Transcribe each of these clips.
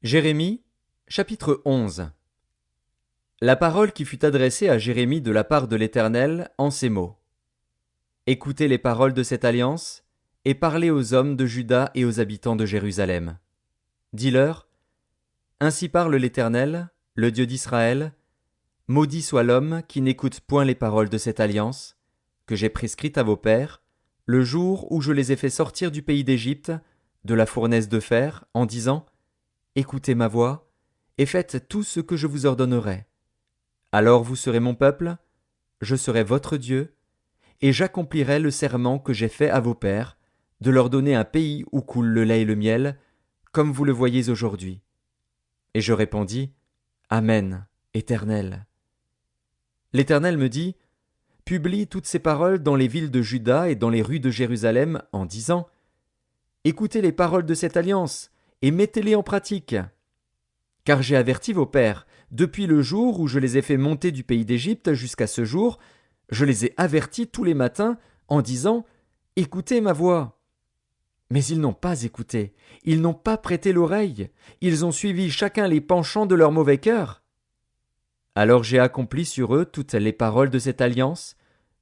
Jérémie, chapitre 11. La parole qui fut adressée à Jérémie de la part de l'Éternel en ces mots. Écoutez les paroles de cette alliance, et parlez aux hommes de Juda et aux habitants de Jérusalem. Dis-leur, ainsi parle l'Éternel, le Dieu d'Israël, maudit soit l'homme qui n'écoute point les paroles de cette alliance, que j'ai prescrite à vos pères, le jour où je les ai fait sortir du pays d'Égypte, de la fournaise de fer, en disant, écoutez ma voix, et faites tout ce que je vous ordonnerai. Alors vous serez mon peuple, je serai votre Dieu, et j'accomplirai le serment que j'ai fait à vos pères, de leur donner un pays où coule le lait et le miel, comme vous le voyez aujourd'hui. Et je répondis, Amen, Éternel. L'Éternel me dit, publie toutes ces paroles dans les villes de Juda et dans les rues de Jérusalem, en disant, écoutez les paroles de cette alliance, et mettez-les en pratique. Car j'ai averti vos pères, depuis le jour où je les ai fait monter du pays d'Égypte jusqu'à ce jour, je les ai avertis tous les matins en disant, écoutez ma voix. Mais ils n'ont pas écouté, ils n'ont pas prêté l'oreille, ils ont suivi chacun les penchants de leur mauvais cœur. Alors j'ai accompli sur eux toutes les paroles de cette alliance,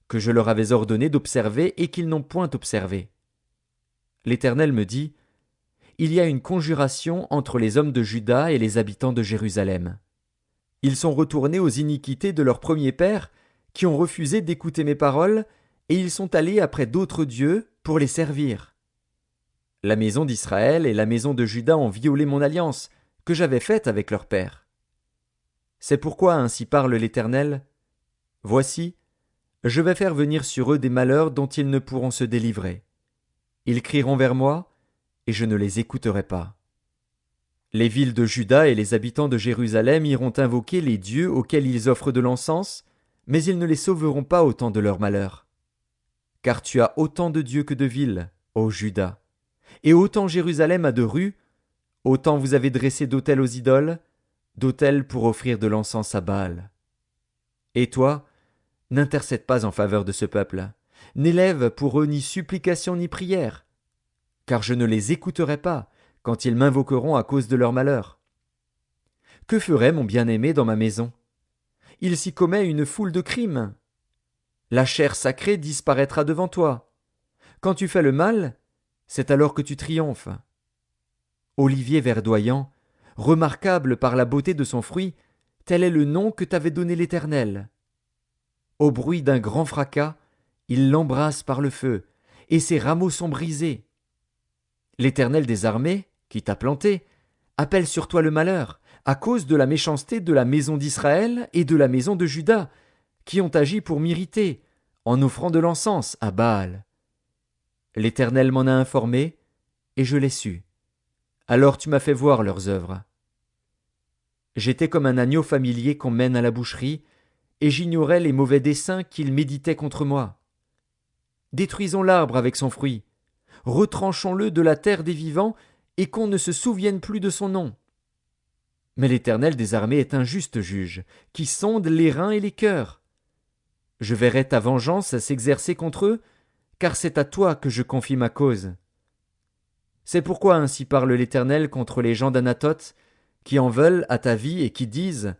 que je leur avais ordonné d'observer et qu'ils n'ont point observées. L'Éternel me dit, il y a une conjuration entre les hommes de Juda et les habitants de Jérusalem. Ils sont retournés aux iniquités de leurs premiers pères, qui ont refusé d'écouter mes paroles, et ils sont allés après d'autres dieux pour les servir. La maison d'Israël et la maison de Juda ont violé mon alliance, que j'avais faite avec leurs pères. C'est pourquoi ainsi parle l'Éternel. Voici, je vais faire venir sur eux des malheurs dont ils ne pourront se délivrer. Ils crieront vers moi, et je ne les écouterai pas. Les villes de Juda et les habitants de Jérusalem iront invoquer les dieux auxquels ils offrent de l'encens, mais ils ne les sauveront pas au temps de leur malheur. Car tu as autant de dieux que de villes, ô Juda, et autant Jérusalem a de rues, autant vous avez dressé d'autels aux idoles, d'autels pour offrir de l'encens à Baal. Et toi, n'intercède pas en faveur de ce peuple, n'élève pour eux ni supplication ni prière, car je ne les écouterai pas quand ils m'invoqueront à cause de leur malheur. Que ferait mon bien-aimé dans ma maison? Il s'y commet une foule de crimes. La chair sacrée disparaîtra devant toi. Quand tu fais le mal, c'est alors que tu triomphes. Olivier verdoyant, remarquable par la beauté de son fruit, tel est le nom que t'avait donné l'Éternel. Au bruit d'un grand fracas, il l'embrasse par le feu, et ses rameaux sont brisés. L'Éternel des armées, qui t'a planté, appelle sur toi le malheur, à cause de la méchanceté de la maison d'Israël et de la maison de Juda, qui ont agi pour m'irriter, en offrant de l'encens à Baal. L'Éternel m'en a informé, et je l'ai su. Alors tu m'as fait voir leurs œuvres. J'étais comme un agneau familier qu'on mène à la boucherie, et j'ignorais les mauvais desseins qu'ils méditaient contre moi. Détruisons l'arbre avec son fruit, retranchons-le de la terre des vivants, et qu'on ne se souvienne plus de son nom. Mais l'Éternel des armées est un juste juge, qui sonde les reins et les cœurs. Je verrai ta vengeance s'exercer contre eux, car c'est à toi que je confie ma cause. C'est pourquoi ainsi parle l'Éternel contre les gens d'Anathoth, qui en veulent à ta vie et qui disent,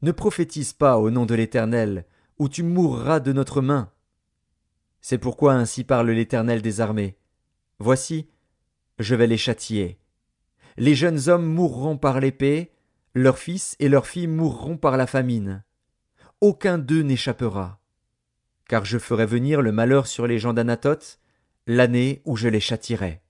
ne prophétise pas au nom de l'Éternel, ou tu mourras de notre main. C'est pourquoi ainsi parle l'Éternel des armées. Voici, je vais les châtier. Les jeunes hommes mourront par l'épée, leurs fils et leurs filles mourront par la famine. Aucun d'eux n'échappera. Car je ferai venir le malheur sur les gens d'Anathoth, l'année où je les châtierai.